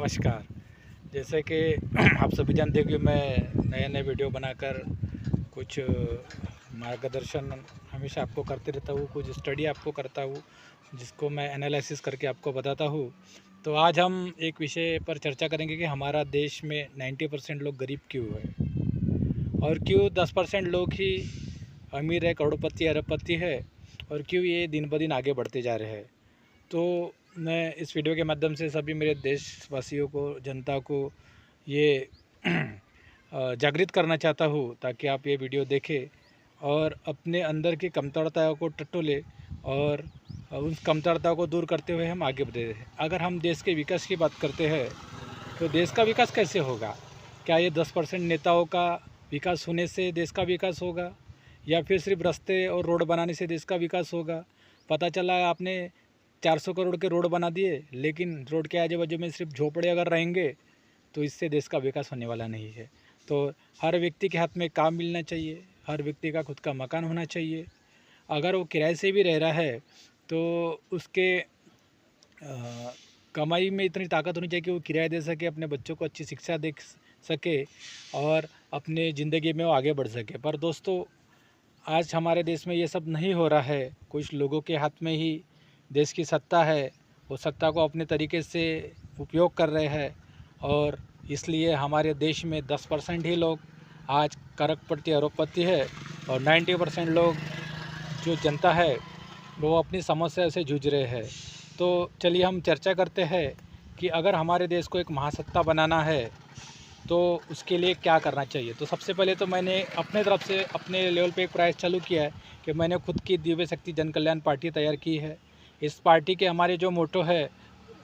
नमस्कार। जैसे कि आप सभी जानते हैं कि मैं नए नए वीडियो बनाकर कुछ मार्गदर्शन हमेशा आपको करते रहता हूँ, कुछ स्टडी आपको करता हूँ, जिसको मैं एनालिसिस करके आपको बताता हूँ। तो आज हम एक विषय पर चर्चा करेंगे कि हमारा देश में 90% लोग गरीब क्यों है और क्यों 10% लोग ही अमीर है, करोड़पति अरबपति है और क्यों ये दिन ब दिन आगे बढ़ते जा रहे हैं। तो मैं इस वीडियो के माध्यम से सभी मेरे देशवासियों को, जनता को ये जागृत करना चाहता हूँ ताकि आप ये वीडियो देखें और अपने अंदर की कमतरताओं को टटोलें और उन कमतरताओं को दूर करते हुए हम आगे बढ़े रहें। अगर हम देश के विकास की बात करते हैं तो देश का विकास कैसे होगा? क्या ये 10% नेताओं का विकास होने से देश का विकास होगा या फिर सिर्फ रास्ते और रोड बनाने से देश का विकास होगा? पता चला आपने 400 करोड़ के रोड बना दिए, लेकिन रोड के आजू बाजू में सिर्फ झोपड़े अगर रहेंगे तो इससे देश का विकास होने वाला नहीं है। तो हर व्यक्ति के हाथ में काम मिलना चाहिए, हर व्यक्ति का खुद का मकान होना चाहिए। अगर वो किराए से भी रह रहा है तो उसके कमाई में इतनी ताकत होनी चाहिए कि वो किराया दे सके, अपने बच्चों को अच्छी शिक्षा दे सके और अपने ज़िंदगी में वो आगे बढ़ सके। पर दोस्तों, आज हमारे देश में ये सब नहीं हो रहा है। कुछ लोगों के हाथ में ही देश की सत्ता है, वो सत्ता को अपने तरीके से उपयोग कर रहे हैं और इसलिए हमारे देश में 10% ही लोग आज करोड़पति अरबपति है और 90% लोग जो जनता है वो अपनी समस्या से जूझ रहे हैं। तो चलिए हम चर्चा करते हैं कि अगर हमारे देश को एक महासत्ता बनाना है तो उसके लिए क्या करना चाहिए। तो सबसे पहले तो मैंने अपने तरफ से अपने लेवल पे एक प्रयास चालू किया है कि मैंने खुद की दिव्य शक्ति जन कल्याण पार्टी तैयार की है। इस पार्टी के हमारे जो मोटो है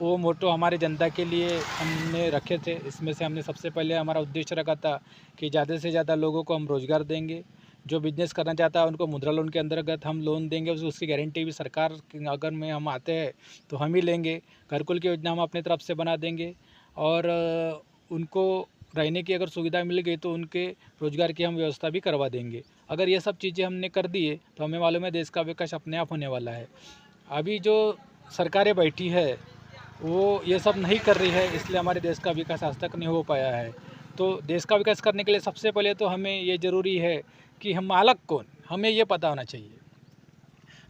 वो मोटो हमारे जनता के लिए हमने रखे थे। इसमें से हमने सबसे पहले हमारा उद्देश्य रखा था कि ज़्यादा से ज़्यादा लोगों को हम रोज़गार देंगे। जो बिज़नेस करना चाहता है उनको मुद्रा लोन के अंतर्गत हम लोन देंगे, उसकी गारंटी भी सरकार अगर में हम आते हैं तो हम ही लेंगे। घरकुल की योजना हम अपनी तरफ से बना देंगे और उनको रहने की अगर सुविधा मिल गई तो उनके रोज़गार की हम व्यवस्था भी करवा देंगे। अगर ये सब चीज़ें हमने कर दिए तो हमें मालूम है देश का विकास अपने आप होने वाला है। अभी जो सरकारें बैठी है वो ये सब नहीं कर रही है, इसलिए हमारे देश का विकास आज तक नहीं हो पाया है। तो देश का विकास करने के लिए सबसे पहले तो हमें ये ज़रूरी है कि हम मालक कौन, हमें ये पता होना चाहिए।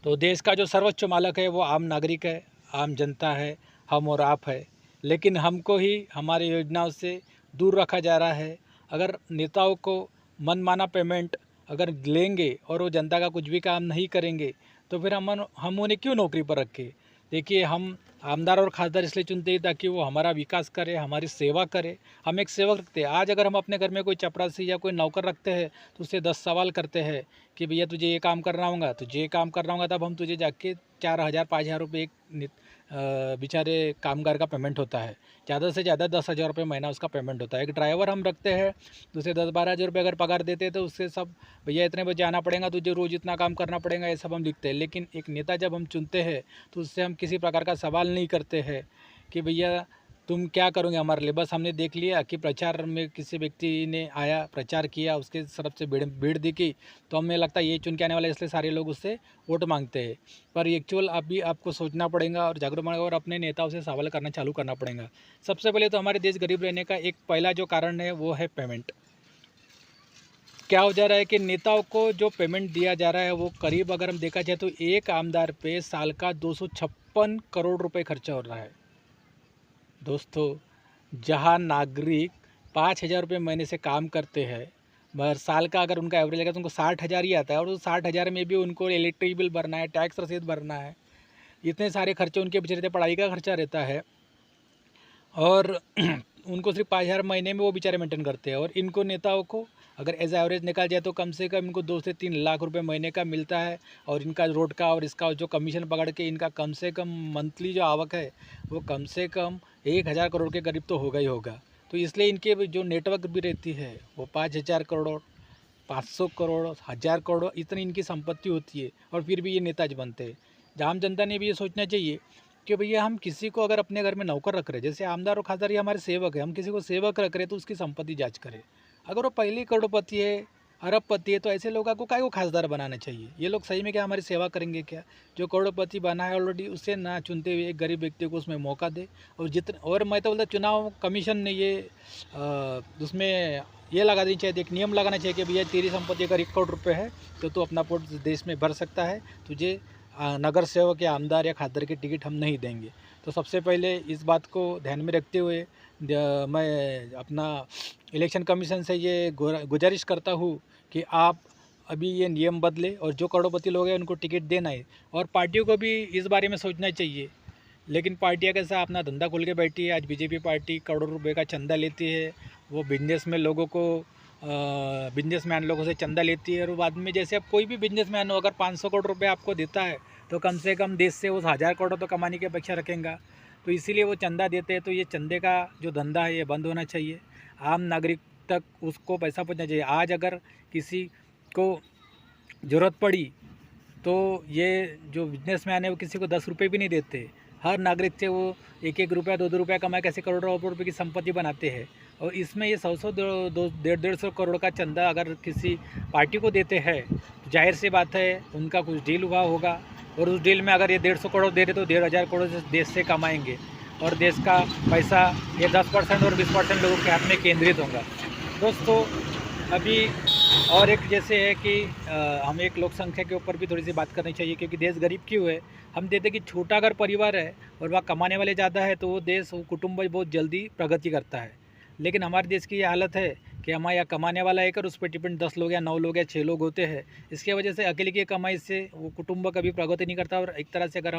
तो देश का जो सर्वोच्च मालक है वो आम नागरिक है, आम जनता है, हम और आप है। लेकिन हमको ही हमारी योजनाओं से दूर रखा जा रहा है। अगर नेताओं को मनमाना पेमेंट अगर लेंगे और वो जनता का कुछ भी काम नहीं करेंगे तो फिर हम उन्हें क्यों नौकरी पर रखें। देखिए, हम आमदार और खासदार इसलिए चुनते हैं ताकि वो हमारा विकास करे, हमारी सेवा करे। हम एक सेवक रखते हैं। आज अगर हम अपने घर में कोई चपरासी या कोई नौकर रखते हैं तो उससे 10 सवाल करते हैं कि भैया तुझे ये काम करना होगा, तुझे ये काम करना होगा, तब हम तुझे जाके 4,000 5,000 रुपये एक बेचारे कामगार का पेमेंट होता है। ज़्यादा से ज़्यादा 10,000 रुपये महीना उसका पेमेंट होता है। एक ड्राइवर हम रखते हैं तो उसे 10-12,000 रुपये अगर पगार देते हैं तो उससे सब भैया इतने बजे आना पड़ेगा, तुझे रोज़ इतना काम करना पड़ेगा, ये सब हम लिखते हैं। लेकिन एक नेता जब हम चुनते हैं तो उससे हम किसी प्रकार का सवाल नहीं करते हैं कि भैया तुम क्या करोगे हमारे लिए। बस हमने देख लिया कि प्रचार में किसी व्यक्ति ने आया, प्रचार किया, उसके तरफ से भीड़ दिखी तो हमें लगता है ये चुन के आने वाला है, इसलिए सारे लोग उससे वोट मांगते हैं। पर एक्चुअल अभी आपको सोचना पड़ेगा और जागरूक होना और अपने नेताओं से सवाल करना चालू करना पड़ेगा। सबसे पहले तो हमारे देश गरीब रहने का एक पहला जो कारण है वो है पेमेंट। क्या हो जा रहा है कि नेताओं को जो पेमेंट दिया जा रहा है वो करीब अगर हम देखा जाए तो एक आमदार पे साल का 256 करोड़ रुपए खर्चा हो रहा है। दोस्तों, जहां नागरिक 5,000 रुपये महीने से काम करते हैं, मगर साल का अगर उनका एवरेज लगा तो उनको 60,000 ही आता है और उस 60,000 में भी उनको इलेक्ट्रिक बिल भरना है, टैक्स रसीद भरना है, इतने सारे खर्चे उनके पीछे रहते, पढ़ाई का खर्चा रहता है और उनको सिर्फ 5,000 महीने में वो बेचारे मेंटेन करते हैं। और इनको नेताओं को अगर एज एवरेज निकाल जाए तो कम से कम इनको 2 से 3 लाख रुपए महीने का मिलता है और इनका रोड का और इसका जो कमीशन पकड़ के इनका कम से कम मंथली जो आवक है वो कम से कम 1,000 करोड़ के करीब तो होगा ही होगा। तो इसलिए इनके जो नेटवर्क भी रहती है वो 5,000 करोड़, 500 करोड़, 1,000 करोड़ इतनी इनकी संपत्ति होती है और फिर भी ये नेताज बनते हैं। आम जनता ने भी ये सोचना चाहिए कि भैया हम किसी को अगर अपने घर में नौकर रख रहे हैं, जैसे आमदार और खासदार ये हमारे सेवक है, हम किसी को सेवक रख रहे हैं तो उसकी संपत्ति जांच करें। अगर वो पहले करोड़पति है अरबपति है, तो ऐसे लोगों को काहे को खासदार बनाना चाहिए? ये लोग सही में क्या हमारी सेवा करेंगे क्या? जो करोड़पति बना है ऑलरेडी, उसे ना चुनते हुए एक गरीब व्यक्ति को उसमें मौका दे। और मैं तो बोलता चुनाव कमीशन ने ये उसमें ये लगा देनी चाहिए, एक नियम लगाना चाहिए कि भैया तेरी संपत्ति अगर 1 करोड़ रुपये है तो तू अपना वोट देश में भर सकता है, तुझे नगर सेवक या आमदार या खासदार की टिकट हम नहीं देंगे। तो सबसे पहले इस बात को ध्यान में रखते हुए मैं अपना इलेक्शन कमीशन से ये गुजारिश करता हूँ कि आप अभी ये नियम बदले और जो करोड़पति लोग हैं उनको टिकट देना है। और पार्टियों को भी इस बारे में सोचना चाहिए, लेकिन पार्टियाँ कैसा अपना धंधा खोल के बैठी है। आज बीजेपी पार्टी करोड़ों रुपए का चंदा लेती है, वो बिजनेस में लोगों को बिजनेसमैन लोगों से चंदा लेती है, और बाद में जैसे अब कोई भी बिजनेसमैन हो अगर 500 करोड़ रुपए आपको देता है तो कम से कम देश से उस 1000 करोड़ तो कमाने की अपेक्षा रखेगा। तो इसीलिए वो चंदा देते हैं। तो ये चंदे का जो धंधा है ये बंद होना चाहिए, आम नागरिक तक उसको पैसा पहुँचना चाहिए। आज अगर किसी को ज़रूरत पड़ी तो ये जो बिजनेसमैन है वो किसी को 10 रुपये भी नहीं देते, हर नागरिक से वो 1-1 रुपया 2-2 रुपया कमा के ऐसे करोड़ों रुपये की संपत्ति बनाते हैं। और इसमें ये 100-100 150-150 करोड़ का चंदा अगर किसी पार्टी को देते हैं तो जाहिर सी बात है उनका कुछ डील हुआ होगा, और उस डील में अगर ये 150 करोड़ दे रहे तो 1500 करोड़ देश से कमाएंगे, और देश का पैसा ये 10% और 20% लोगों के हाथ में केंद्रित होगा। दोस्तों अभी और एक जैसे है कि हम एक लोक संख्या के ऊपर भी थोड़ी सी बात करनी चाहिए, क्योंकि देश गरीब क्यों है? हम देखते कि छोटा अगर परिवार है और वहाँ कमाने वाले ज़्यादा है तो वो देश वो कुटुंब बहुत जल्दी प्रगति करता है। लेकिन हमारे देश की ये हालत है कि हमारे यहाँ कमाने वाला एक और उस पर डिपेंड 10 लोग या 9 लोग या 6 लोग होते हैं। इसकी वजह से अकेले की कमाई से वो कुटुंब कभी प्रगति नहीं करता, और एक तरह से अगर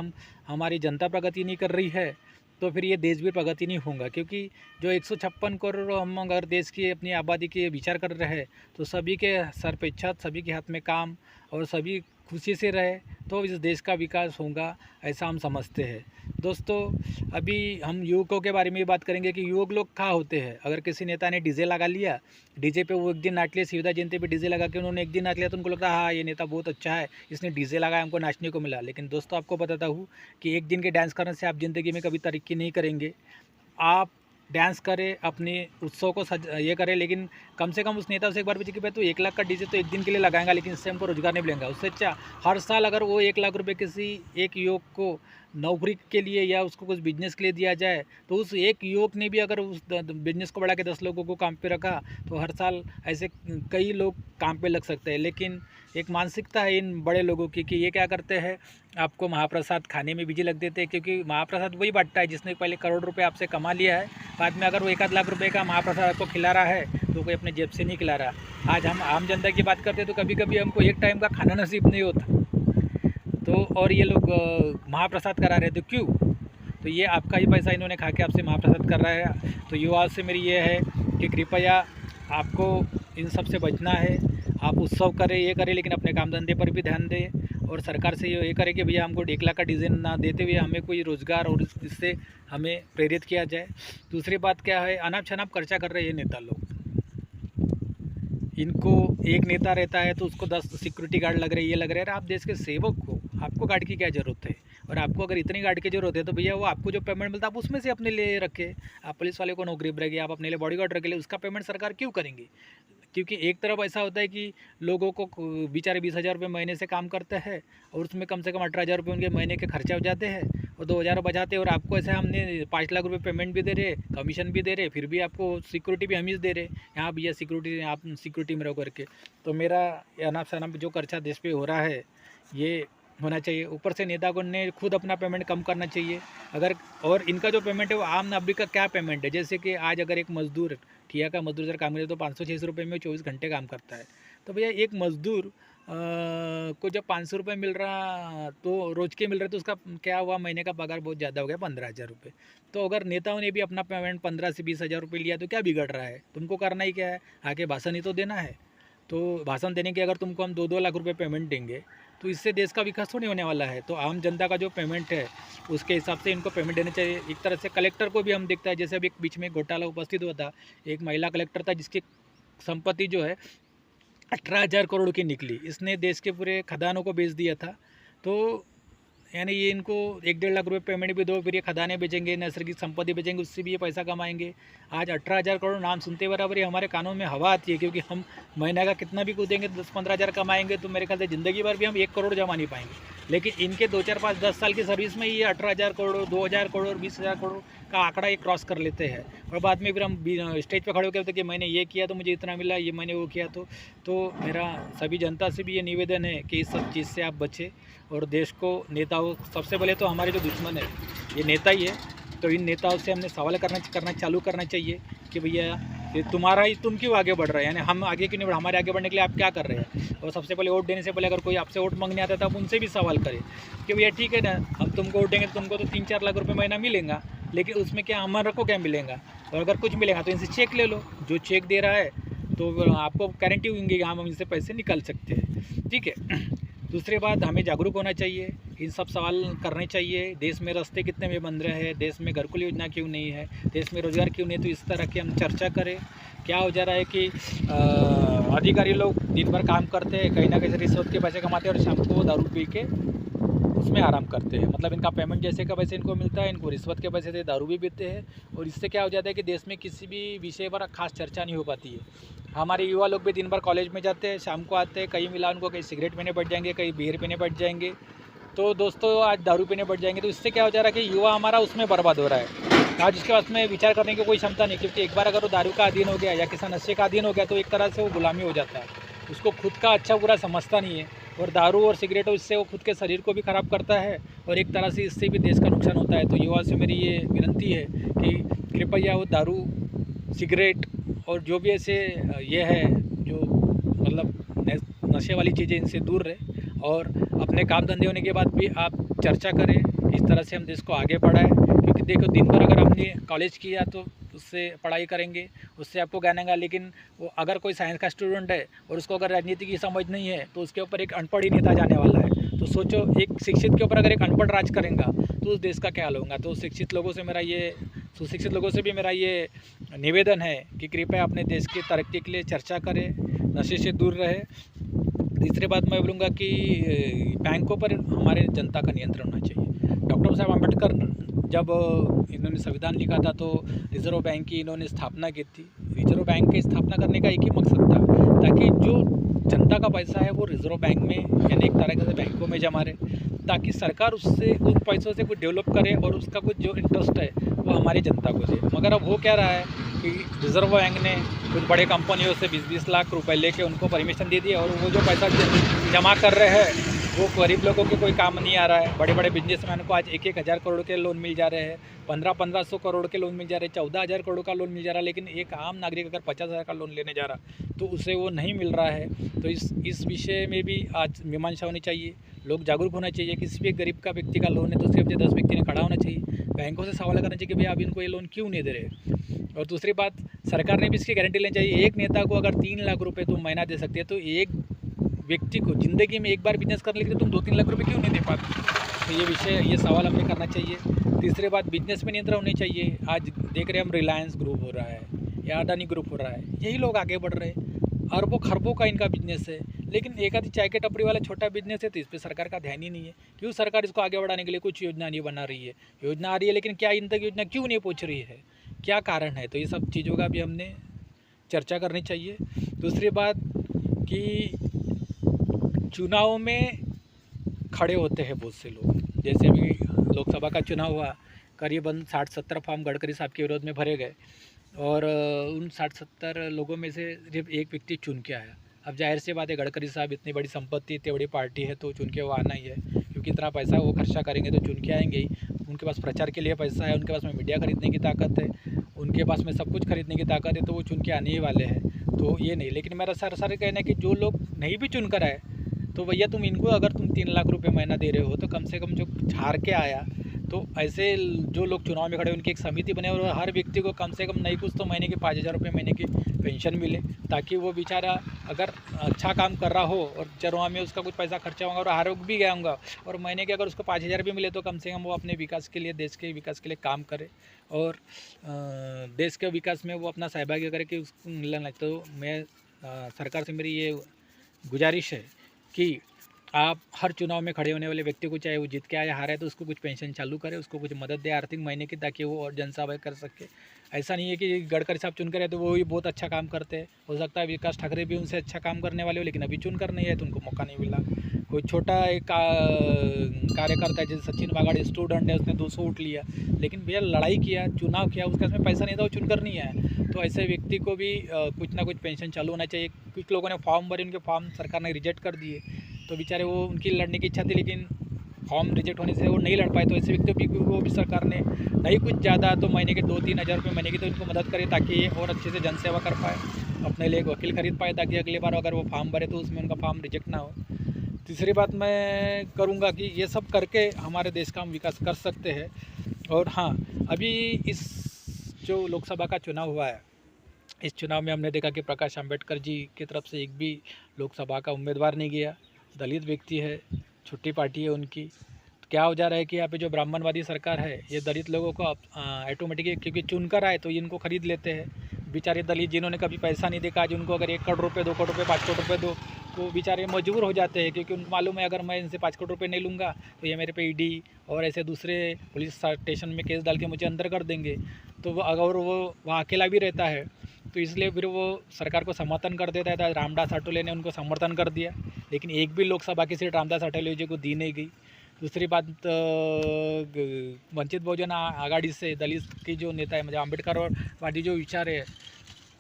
हमारी जनता प्रगति नहीं कर रही है तो फिर ये देश भी प्रगति नहीं होगा। क्योंकि जो 156 करोड़ हम अगर देश की अपनी आबादी के विचार कर रहे हैं तो सभी के सर पे छत, सभी के हाथ में काम, और सभी खुशी से रहे तो इस देश का विकास होगा, ऐसा हम समझते हैं। दोस्तों अभी हम युवकों के बारे में बात करेंगे कि युवक लोग कहाँ होते हैं। अगर किसी नेता ने डीजे लगा लिया, डीजे पे वो एक दिन नाच लिया, शिवदा जयंती पे डीजे लगा के उन्होंने एक दिन नाच लिया तो उनको लगता है हाँ ये नेता बहुत अच्छा है, इसने डीजे लगाया हमको नाचने को मिला। लेकिन दोस्तों आपको बताता हूँ कि एक दिन के डांस करने से आप ज़िंदगी में कभी तरक्की नहीं करेंगे। आप डांस करें, अपने उत्सव को ये करें, लेकिन कम से कम उस नेता से एक बार पूछिए कि भाई तू 1 लाख का डीजे तो एक दिन के लिए लगाएंगा, लेकिन इससे हमको रोजगार नहीं मिलेगा। उससे अच्छा हर साल अगर वो 1 लाख रुपए किसी एक युवक को नौकरी के लिए या उसको कुछ बिजनेस के लिए दिया जाए, तो उस एक युवक ने भी अगर उस बिजनेस को बढ़ा के 10 लोगों को काम पे रखा तो हर साल ऐसे कई लोग काम पे लग सकते हैं। लेकिन एक मानसिकता है इन बड़े लोगों की कि ये क्या करते हैं, आपको महाप्रसाद खाने में बिजी लग देते हैं, क्योंकि महाप्रसाद वही बांटता है जिसने पहले करोड़ रुपए आपसे कमा लिया है। बाद में अगर वो 1 आध लाख रुपए का महाप्रसाद आपको खिला रहा है तो कोई अपने जेब से नहीं खिला रहा। आज हम आम जनता की बात करते हैं तो कभी कभी हमको एक टाइम का खाना नसीब नहीं होता, तो और ये लोग महाप्रसाद करा रहे थे क्यों? तो ये आपका ही पैसा इन्होंने खा के आपसे महाप्रसाद कर रहा है। तो युवाओं से मेरी ये है कि कृपया आपको इन सब से बचना है। आप उत्सव करें, ये करें, लेकिन अपने काम धंधे पर भी ध्यान दें, और सरकार से ये करें कि भैया हमको 1 लाख का डीजे ना देते हुए हमें कोई रोज़गार और इससे हमें प्रेरित किया जाए। दूसरी बात क्या है, अनाप शनाप खर्चा कर रहे हैं नेता लोग। इनको एक नेता रहता है तो उसको 10 सिक्योरिटी गार्ड लग रहे हैं, ये लग रहे हैं। आप देश के सेवक हो, आपको गार्ड की क्या ज़रूरत है? और आपको अगर इतनी गार्ड की ज़रूरत है तो भैया वो आपको जो पेमेंट मिलता है आप उसमें से अपने लिए रखें। आप पुलिस वाले को नौकरी पर रखिए, आप अपने लिए बॉडीगार्ड रख लिए, उसका पेमेंट सरकार क्यों करेंगी? क्योंकि एक तरफ ऐसा होता है कि लोगों को बेचारे 20,000 रुपये महीने से काम करते हैं और उसमें कम से कम 18,000 रुपये उनके महीने के खर्चे हो जाते हैं, और 2,000 बचाते हैं। और आपको ऐसा हमने 5 लाख रुपये पेमेंट भी दे रहे, कमीशन भी दे रहे, फिर भी आपको सिक्योरिटी भी हम ही दे रहे। यहाँ भैया सिक्योरिटी, आप सिक्योरिटी में रहो करके। तो मेरा अनाप शनाप जो खर्चा देश पे हो रहा है ये होना चाहिए। ऊपर से नेता को ने खुद अपना पेमेंट कम करना चाहिए। अगर और इनका जो पेमेंट है वो आम नागरिक का क्या पेमेंट है? जैसे कि आज अगर एक मजदूर ठिया का मजदूर अगर काम करे तो 500-600 रुपये में 24 घंटे काम करता है। तो भैया एक मजदूर को जब 500 रुपये मिल रहा तो रोज़ के मिल रहे तो उसका क्या हुआ, महीने का पगार बहुत ज़्यादा हो गया 15,000 रुपये। तो अगर नेताओं ने भी अपना पेमेंट 15 से 20,000 रुपये लिया तो क्या बिगड़ रहा है? तुमको करना ही क्या है, आके भाषण ही तो देना है। तो भाषण देने के अगर तुमको हम 2-2 लाख रुपये पेमेंट देंगे तो इससे देश का विकास थोड़ी होने वाला है। तो आम जनता का जो पेमेंट है उसके हिसाब से इनको पेमेंट देना चाहिए। एक तरह से कलेक्टर को भी हम देखता है, जैसे अभी बीच में घोटाला उपस्थित हुआ था, एक महिला कलेक्टर था जिसकी संपत्ति जो है 18,000 करोड़ की निकली। इसने देश के पूरे खदानों को बेच दिया था। तो यानी ये इनको 1-1.5 लाख रुपए पेमेंट भी दो, फिर ये खदानें बेचेंगे, नैसर्गिक संपत्ति बेचेंगे, उससे भी ये पैसा कमाएंगे। आज 18,000 करोड़ नाम सुनते बराबर ही हमारे कानों में हवा आती है, क्योंकि हम महीने का कितना भी कूदेंगे 10-15 हज़ार कमाएंगे तो मेरे ख्याल से ज़िंदगी भर भी हम 1 करोड़ जमा नहीं पाएंगे। लेकिन इनके 2-4-5-10 साल की सर्विस में ये 18,000 करोड़, 2,000 करोड़, 20,000 करोड़ का आंकड़ा ये क्रॉस कर लेते हैं। और बाद में फिर हम स्टेज पे खड़े होकर बोलते कि मैंने ये किया तो मुझे इतना मिला, ये मैंने वो किया। तो मेरा सभी जनता से भी ये निवेदन है कि इस सब चीज़ से आप बचें और देश को, नेताओं, सबसे पहले तो हमारे जो दुश्मन है ये नेता ही है, तो इन नेताओं से हमने सवाल करना चालू करना चाहिए कि भैया ये तुम्हारा ही, तुम क्यों आगे बढ़ रहे हैं, यानी हम आगे क्यों नहीं बढ़, हमारे आगे बढ़ने के लिए आप क्या कर रहे हैं। और सबसे पहले वोट देने से पहले अगर कोई आपसे वोट मांगने आता है तो आप उनसे भी सवाल करें कि भैया ठीक है ना, हम तुमको वोट देंगे तो तुमको तो 3-4 लाख रुपये महीना मिलेगा, लेकिन उसमें क्या हमारे को क्या मिलेगा, और अगर कुछ मिलेगा तो इनसे चेक ले लो, जो चेक दे रहा है तो आपको गारंटी होंगी कि हम इनसे पैसे निकाल सकते हैं। ठीक है। दूसरी बात, हमें जागरूक होना चाहिए, इन सब सवाल करने चाहिए। देश में रास्ते कितने में बन रहे हैं, देश में घरकुल योजना क्यों नहीं है, देश में रोज़गार क्यों नहीं, तो इस तरह की हम चर्चा करें। क्या हो जा रहा है कि अधिकारी लोग दिन भर काम करते हैं, कहीं ना कहीं रिश्वत के पैसे कमाते हैं और शाम को दारू पी के उसमें आराम करते हैं। मतलब इनका पेमेंट जैसे का पैसे इनको मिलता है, इनको रिश्वत के पैसे से दारू भी पीते हैं। और इससे क्या हो जाता है कि देश में किसी भी विषय पर खास चर्चा नहीं हो पाती है। हमारे युवा लोग भी दिन भर कॉलेज में जाते हैं, शाम को आते हैं, कहीं मिला उनको कहीं सिगरेट पीने बैठ जाएंगे, कहीं बियर पीने बैठ जाएंगे, तो दोस्तों आज दारू पीने बैठ जाएंगे। तो इससे क्या हो जा रहा है कि युवा हमारा उसमें बर्बाद हो रहा है। आज उसके पास में विचार करने की कोई क्षमता नहीं, क्योंकि एक बार अगर वो दारू का अधीन हो गया या किसी नशे का अधीन हो गया तो एक तरह से वो गुलामी हो जाता है, उसको खुद का अच्छा बुरा समझता नहीं है। और दारू और सिगरेट इससे वो खुद के शरीर को भी ख़राब करता है और एक तरह से इससे भी देश का नुकसान होता है। तो युवा से मेरी ये विनती है कि कृपया वो दारू, सिगरेट और जो भी ऐसे ये है जो मतलब नशे वाली चीज़ें, इनसे दूर रहे और अपने काम धंधे होने के बाद भी आप चर्चा करें। इस तरह से हम देश को आगे बढ़ाएं, क्योंकि देखो दिन भर अगर हमने कॉलेज किया तो उससे पढ़ाई करेंगे, उससे आपको ज्ञान आएगा। लेकिन वो अगर कोई साइंस का स्टूडेंट है और उसको अगर राजनीति की समझ नहीं है तो उसके ऊपर एक अनपढ़ ही नेता जाने वाला है। तो सोचो, एक शिक्षित के ऊपर अगर एक अनपढ़ राज करेगा तो उस देश का क्या हाल होगा। तो शिक्षित लोगों से मेरा ये, सुशिक्षित लोगों से भी मेरा ये निवेदन है कि कृपया अपने देश की तरक्की के लिए चर्चा करें, नशे से दूर रहे। तीसरी बात मैं बोलूँगा कि बैंकों पर हमारे जनता का नियंत्रण होना चाहिए। डॉक्टर साहब अम्बेडकर जब इन्होंने संविधान लिखा था तो रिजर्व बैंक की इन्होंने स्थापना की थी। रिजर्व बैंक की स्थापना करने का एक ही मकसद था, ताकि जो जनता का पैसा है वो रिजर्व बैंक में यानी एक तरह से बैंकों में जमा रहे, ताकि सरकार उससे उन पैसों से कुछ डेवलप करे और उसका कुछ जो इंटरेस्ट है वो हमारी जनता को दे। मगर अब हो क्या रहा है कि रिजर्व बैंक ने कुछ बड़े कंपनियों से 20-20 लाख रुपए लेके उनको परमिशन दे दिया और वो जो पैसा जमा कर रहे हैं वो गरीब लोगों के कोई काम नहीं आ रहा है। बड़े बड़े बिजनेसमैन को आज 1-1 हज़ार करोड़ के लोन मिल जा रहे हैं, 1500 करोड़ के लोन मिल जा रहे हैं, 14,000 करोड़ का लोन मिल जा रहा है। लेकिन एक आम नागरिक अगर 50,000 का लोन लेने जा रहा तो उसे वो नहीं मिल रहा है। तो इस विषय में भी आज मीमांसा होनी चाहिए, लोग जागरूक होना चाहिए। किसी भी गरीब का व्यक्ति का लोन है तो सिर्फ 10 व्यक्ति ने खड़ा होना चाहिए, बैंकों से सवाल करना चाहिए कि भैया आप इनको ये लोन क्यों नहीं दे रहे। और दूसरी बात, सरकार ने भी इसकी गारंटी लेनी चाहिए। एक नेता को अगर 3 लाख रुपये तुम महीना दे सकते हैं तो एक व्यक्ति को ज़िंदगी में एक बार बिजनेस करने के लिए तुम 2-3 लाख रुपए क्यों नहीं दे पाते। तो ये विषय, ये सवाल हमें करना चाहिए। तीसरी बात, बिजनेस में नियंत्रण होनी चाहिए। आज देख रहे हैं हम, रिलायंस ग्रुप हो रहा है या अडानी ग्रुप हो रहा है, यही लोग आगे बढ़ रहे हैं, अरबों खरबों का इनका बिजनेस है। लेकिन एक आधी चाय के टपरी वाला छोटा बिजनेस है तो इस पर सरकार का ध्यान ही नहीं है। क्यों सरकार इसको आगे बढ़ाने के लिए कुछ योजना नहीं बना रही है। योजना आ रही है लेकिन क्या इन तक योजना क्यों नहीं पहुँच रही है, क्या कारण है। तो ये सब चीज़ों का भी हमने चर्चा करनी चाहिए। दूसरी बात कि चुनाव में खड़े होते हैं बहुत से लोग, जैसे अभी लोकसभा का चुनाव हुआ, करीबन 60-70 फॉर्म गडकरी साहब के विरोध में भरे गए और उन 60-70 लोगों में से सिर्फ एक व्यक्ति चुन के आया। अब जाहिर सी बात है, गडकरी साहब इतनी बड़ी संपत्ति, इतनी बड़ी पार्टी है तो चुन के वो आना ही है, क्योंकि इतना पैसा वो खर्चा करेंगे तो चुन के आएंगे ही। उनके पास प्रचार के लिए पैसा है, उनके पास में मीडिया खरीदने की ताकत है, उनके पास में सब कुछ खरीदने की ताकत है, तो वो चुन के आने ही वाले हैं। तो ये नहीं, लेकिन मेरा सर कहना है कि जो लोग नहीं भी चुन कर आए तो भैया तुम इनको, अगर तुम 3 लाख रुपए महीना दे रहे हो तो कम से कम जो हार के आया, तो ऐसे जो लोग चुनाव में खड़े उनकी एक समिति बने और हर व्यक्ति को कम से कम नहीं कुछ तो महीने की 5,000 रुपये महीने की पेंशन मिले, ताकि वो बेचारा अगर अच्छा काम कर रहा हो और चुनाव में उसका कुछ पैसा खर्चा होगा और हार भी गया होगा और महीने के अगर उसको 5,000 भी मिले तो कम से कम वो अपने विकास के लिए, देश के विकास के लिए काम करे और देश के विकास में वो अपना सहभागी करे कि उसको मिलना। तो मैं सरकार से मेरी ये गुजारिश है कि आप हर चुनाव में खड़े होने वाले व्यक्ति को, चाहे वो जीत के आए या हारा है, तो उसको कुछ पेंशन चालू करें, उसको कुछ मदद दे आर्थिक महीने की, ताकि वो और जनसेवा कर सके। ऐसा नहीं है कि गडकरी साहब चुन कर है तो वो भी बहुत अच्छा काम करते हैं, हो सकता है विकास ठाकरे भी उनसे अच्छा काम करने वाले हो, लेकिन अभी चुन कर नहीं है तो उनको मौका नहीं मिला। कोई छोटा एक कार्यकर्ता है जैसे सचिन वागाड़ी, स्टूडेंट है, उसने 200 वोट लिया, लेकिन भैया लड़ाई किया, चुनाव किया, उसके उसमें पैसा नहीं था, वो चुन कर नहीं आया। तो ऐसे व्यक्ति को भी कुछ ना कुछ पेंशन चालू होना चाहिए। कुछ लोगों ने फॉर्म भरे, उनके फॉर्म सरकार ने रिजेक्ट कर दिए, तो बेचारे वो उनकी लड़ने की इच्छा थी, लेकिन फॉर्म रिजेक्ट होने से वो नहीं लड़ पाए। तो ऐसे व्यक्तियों भी वो भी सरकार ने नहीं कुछ ज़्यादा तो महीने के 2-3 हज़ार रुपये महीने की तो इनको मदद करे, ताकि ये और अच्छे से जनसेवा कर पाए, अपने लिए एक वकील खरीद पाए, ताकि अगली बार अगर वो फॉर्म भरे तो उसमें उनका फॉर्म रिजेक्ट ना हो। तीसरी बात मैं करूँगा कि ये सब करके हमारे देश का हम विकास कर सकते हैं। और हाँ, अभी इस जो लोकसभा का चुनाव हुआ है, इस चुनाव में हमने देखा कि प्रकाश अंबेडकर जी की तरफ से एक भी लोकसभा का उम्मीदवार नहीं गया, दलित व्यक्ति है, छोटी पार्टी है उनकी। तो क्या हो जा रहा है कि यहाँ पे जो ब्राह्मणवादी सरकार है, ये दलित लोगों को ऑटोमेटिकली क्योंकि चुनकर आए तो इनको खरीद लेते हैं। बेचारे दलित जिन्होंने कभी पैसा नहीं देखा, आज उनको अगर 1 करोड़ रुपये, 2 करोड़ रुपये, 5 करोड़ रुपये दो, तो बेचारे मजबूर हो जाते हैं, क्योंकि उनको मालूम है अगर मैं इनसे 5 करोड़ रुपये नहीं लूँगा तो ये मेरे पे ईडी और ऐसे दूसरे पुलिस स्टेशन में केस डाल के मुझे अंदर कर देंगे। तो वो अगर वो वहाँ अकेला भी रहता है तो इसलिए फिर वो सरकार को समर्थन कर देता है। रामदास अठावले ने उनको समर्थन कर दिया, लेकिन एक भी लोकसभा की सीट रामदास अठावले जी को दी नहीं गई। दूसरी बात, वंचित बहुजन आघाड़ी से दलित की जो नेता है, मतलब अम्बेडकर और वादी जो विचार है,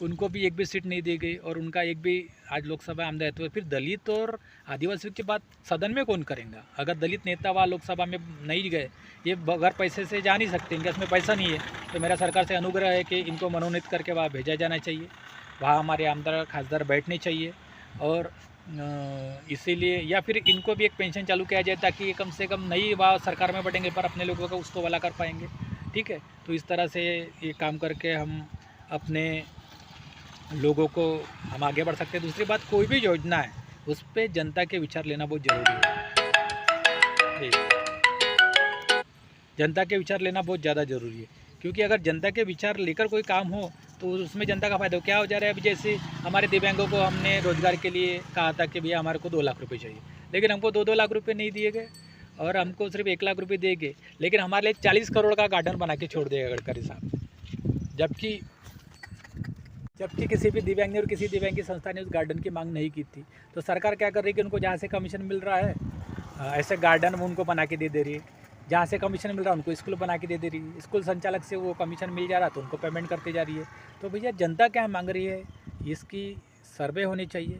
उनको भी एक भी सीट नहीं दी गई और उनका एक भी आज लोकसभा आमदार है। तो फिर दलित और आदिवासियों की बात सदन में कौन करेगा? अगर दलित नेता वहाँ लोकसभा में नहीं गए, ये बगैर पैसे से जा नहीं सकते, इनके इसमें पैसा नहीं है, तो मेरा सरकार से अनुग्रह है कि इनको मनोनीत करके वहाँ भेजा जाना चाहिए, वहाँ हमारे आमदार खासदार बैठने चाहिए। और इसीलिए या फिर इनको भी एक पेंशन चालू किया जाए, ताकि ये कम से कम नहीं वहाँ सरकार में बैठेंगे पर अपने लोगों को उसको वाला कर पाएंगे। ठीक है, तो इस तरह से ये काम करके हम अपने लोगों को हम आगे बढ़ सकते हैं। दूसरी बात, कोई भी योजना है उस पर जनता के विचार लेना बहुत ज़रूरी है। जनता के विचार लेना बहुत ज़्यादा ज़रूरी है, क्योंकि अगर जनता के विचार लेकर कोई काम हो तो उसमें जनता का फ़ायदा हो। क्या हो जा रहा है, अभी जैसे हमारे दिव्यांगों को हमने रोज़गार के लिए कहा था कि भैया हमारे को 2 लाख रुपये चाहिए, लेकिन हमको 2-2 लाख रुपये नहीं दिए गए और हमको सिर्फ 1 लाख रुपये दिए गए, लेकिन हमारे लिए 40 करोड़ का गार्डन बना के छोड़ दिया गडकरी साहब। जबकि किसी भी दिव्यांग ने और किसी दिव्यांग की संस्था ने उस गार्डन की मांग नहीं की थी। तो सरकार क्या कर रही है कि उनको जहाँ से कमीशन मिल रहा है ऐसे गार्डन वो उनको बना के दे दे रही है, जहाँ से कमीशन मिल रहा है उनको स्कूल बना के दे दे रही है, स्कूल संचालक से वो कमीशन मिल जा रहा है तो उनको पेमेंट करते जा रही है। तो भैया जनता क्या मांग रही है, इसकी सर्वे होनी चाहिए,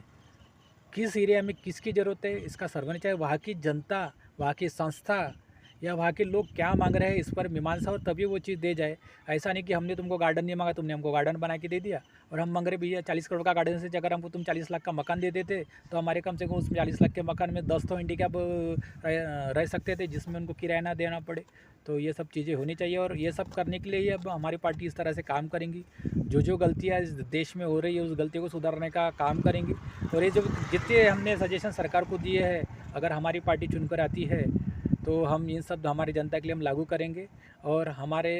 किस एरिया में किसकी ज़रूरत है इसका सर्वे होना चाहिए, वहाँ की जनता, वहाँ की संस्था या वहाँ के लोग क्या मांग रहे हैं इस पर मीमांसा हो, तभी वो चीज़ दे जाए। ऐसा नहीं कि हमने तुमको गार्डन नहीं मांगा, तुमने हमको गार्डन बना के दे दिया और हम मांग रहे भैया 40 करोड़ का गार्डन से अगर हमको तुम 40 लाख का मकान दे देते तो हमारे कम से कम उस 40 लाख के मकान में 10 तो हैंडीकैप रह सकते थे, जिसमें उनको किराया ना देना पड़े। तो ये सब चीज़ें होनी चाहिए और ये सब करने के लिए ही अब हमारी पार्टी इस तरह से काम करेंगी। जो गलतियाँ इस देश में हो रही है उस गलती को सुधारने का काम करेंगी। और ये जो जितने हमने सजेशन सरकार को दिए हैं, अगर हमारी पार्टी चुनकर आती है तो हम इन सब हमारी जनता के लिए हम लागू करेंगे। और हमारे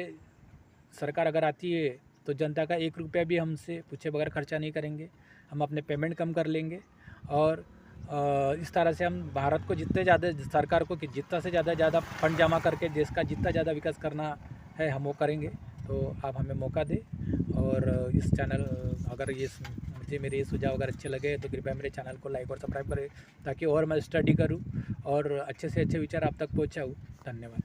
सरकार अगर आती है तो जनता का 1 रुपया भी हमसे पूछे बगैर खर्चा नहीं करेंगे, हम अपने पेमेंट कम कर लेंगे। और इस तरह से हम भारत को जितने ज़्यादा सरकार को जितना से ज़्यादा फंड जमा करके देश का जितना ज़्यादा विकास करना है हम वो करेंगे। तो आप हमें मौका दें और इस चैनल अगर ये मुझे मेरे ये सुझाव अगर अच्छे लगे तो कृपया मेरे चैनल को लाइक और सब्सक्राइब करें, ताकि और मैं स्टडी करूं और अच्छे से अच्छे विचार आप तक पहुंचाऊं। धन्यवाद।